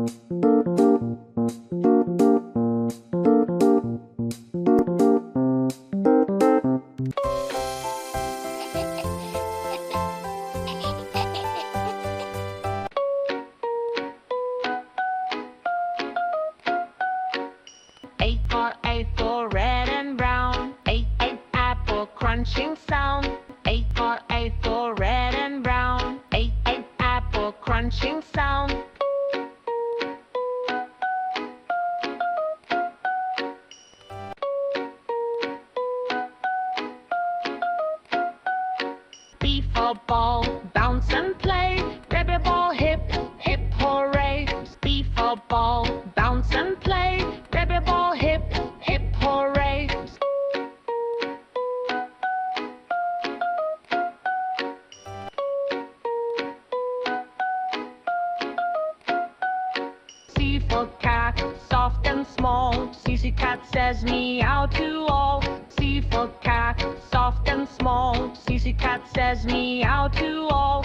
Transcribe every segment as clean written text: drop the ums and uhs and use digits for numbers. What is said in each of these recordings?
A for red and brown. A apple crunching sound. A for red and brown. A apple crunching sound. B for ball, bounce and play. Baby ball, hip, hip, hooray. B for ball, bounce and play. Baby ball, hip, hip, hooray. C for cat, soft and small. CC cat says meow to all. C for cat, soft and small. CC cat says meow to all.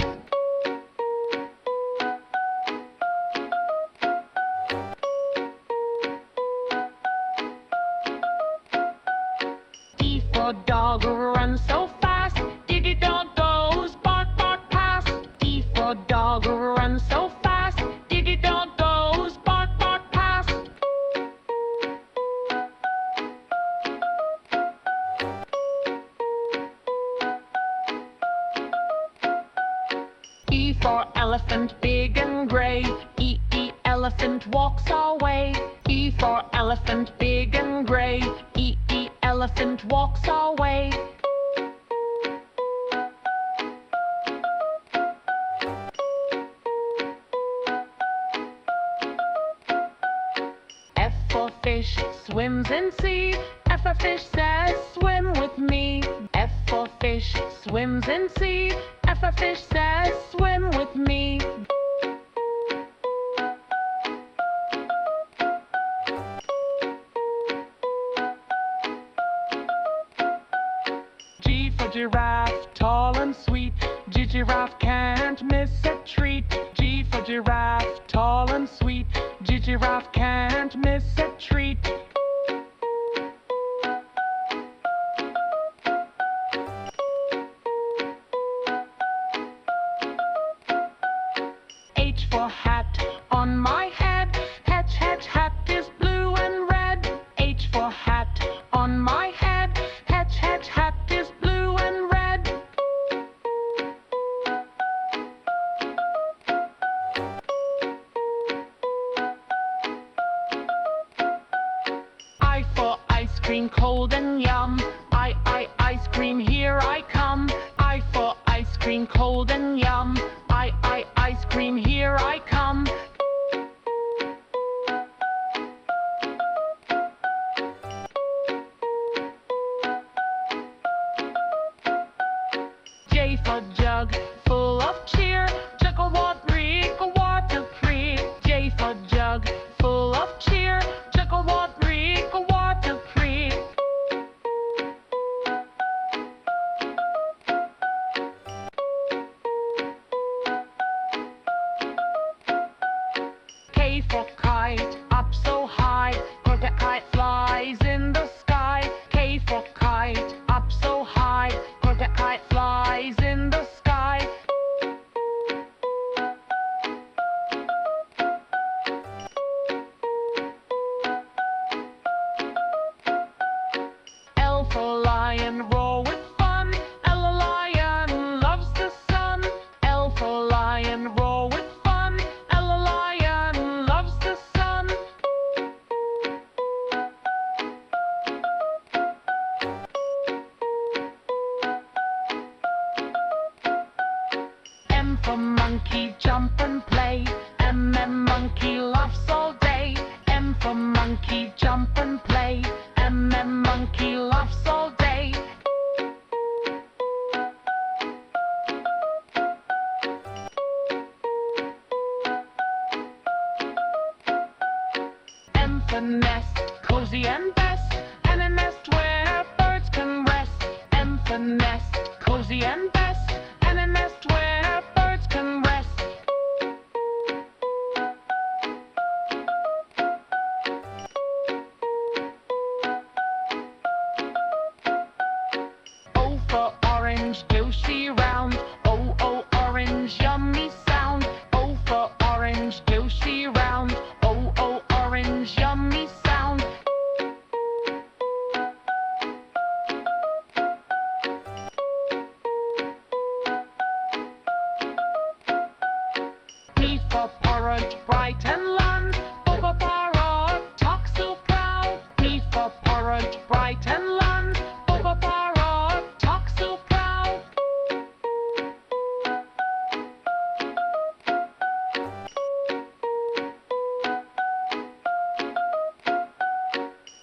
D for dog, run so fast. Diddy dog goes bark, bark past. D for dog, run so fast. Diddy dog goes bark, bark past. E for elephant, big and gray. E elephant walks away. E for elephant, big and gray. E elephant walks away. F for fish, swims in sea. F for fish says swim with me. F for fish, swims in sea. F for fish says swim with me. G for giraffe, tall and sweet. Giraffe can't miss a treat. G for giraffe, tall and sweet. Giraffe can't miss a treat. H for hat, on my head. Hatch, hatch, hat is blue and red. H for hat, on my head. Hatch, hatch, hat is blue and red. I for ice cream, cold and yum. Ice cream, here I come. I for ice cream, cold and yum. Ice cream, here I come. J for jug, full of cheer. Jug a what, reek a water creek. J for jug, full of cheer. Jug a what, reek a water creek. K for kite, up so high. Cause the kite flies in the sky. K for kite, up so high. Cause the kite flies in the sky. L for lion, roar with fun. L a lion loves the sun. L for lion, roar with fun. L a lion loves the sun. M for monkey, jump and play. Monkey laughs all day. M for monkey, jump and play. Monkey laughs all day. M for nest, cozy and best. And a nest where birds can rest. M for nest, cozy and best. And a nest where birds can rest. orange juicy round. Oh, oh, orange yummy sound. P for porridge, bright and long. O for parrot, talk so proud. P for porridge, bright and long. O for parrot, talk so proud.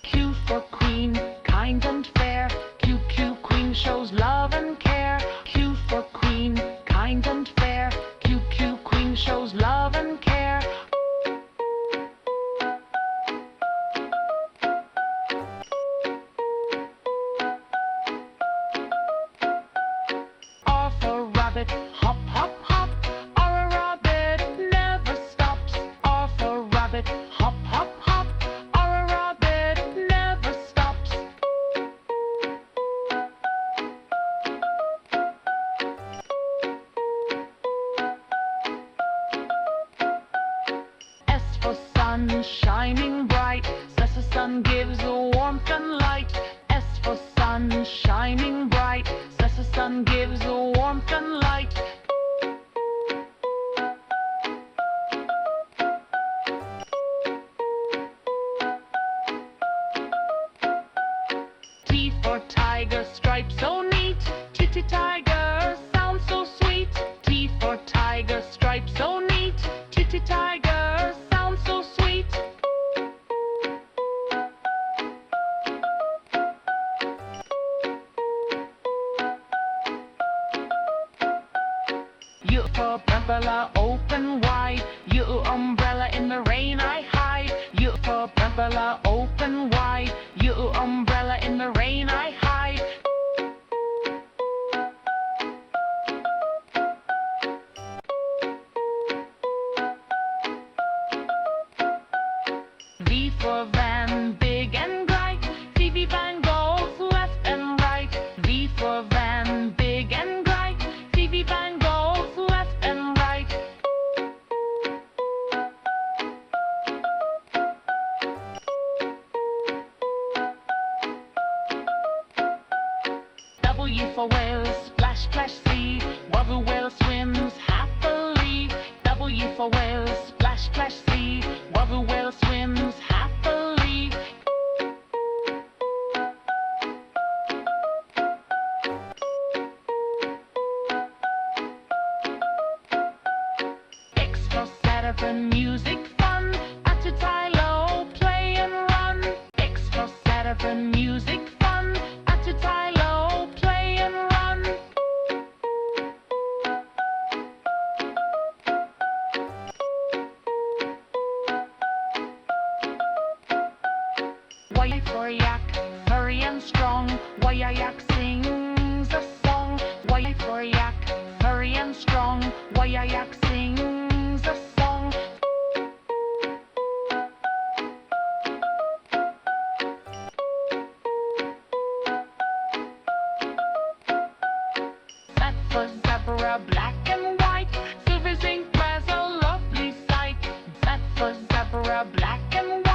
Q for queen, kind and fair. Q, Q, queen shows love and care. Q for queen, kind and fair. Q, Q, queen shows love and care. R for rabbit, hop, hop, hop. R a rabbit never stops. R for rabbit, hop, hop, hop. R a rabbit never stops. S for sun, shining bright. Says the sun gives warmth and light. S for sun, shining bright. Says the sun gives warmth and light. T for tiger, stripes so neat. Titty tiger, sounds so sweet. T for tiger, stripes so neat. Titty tiger, sounds so sweet. U for umbrella, open wide. U umbrella, in the rain I hide. U for umbrella, open wide. U umbrella, in the rain I hide. V for van, big and bright. V van goes left and right. V for van, big and bright. V van goes left and right. W for whale, splash, splash, see. While the whale swims happily. W for whale, splash, splash, see. While the whale swims happily. X for Saturn, music fun. At the Tylo, play and run. X for Saturn, music fun. At the Tylo, play and run. Y for yak, furry and strong. Yak sings a song. Y for yak, furry and strong. Yak sings a song. Z for zebra, black and white. Silver zinc wears a lovely sight. Z for zebra, black and white.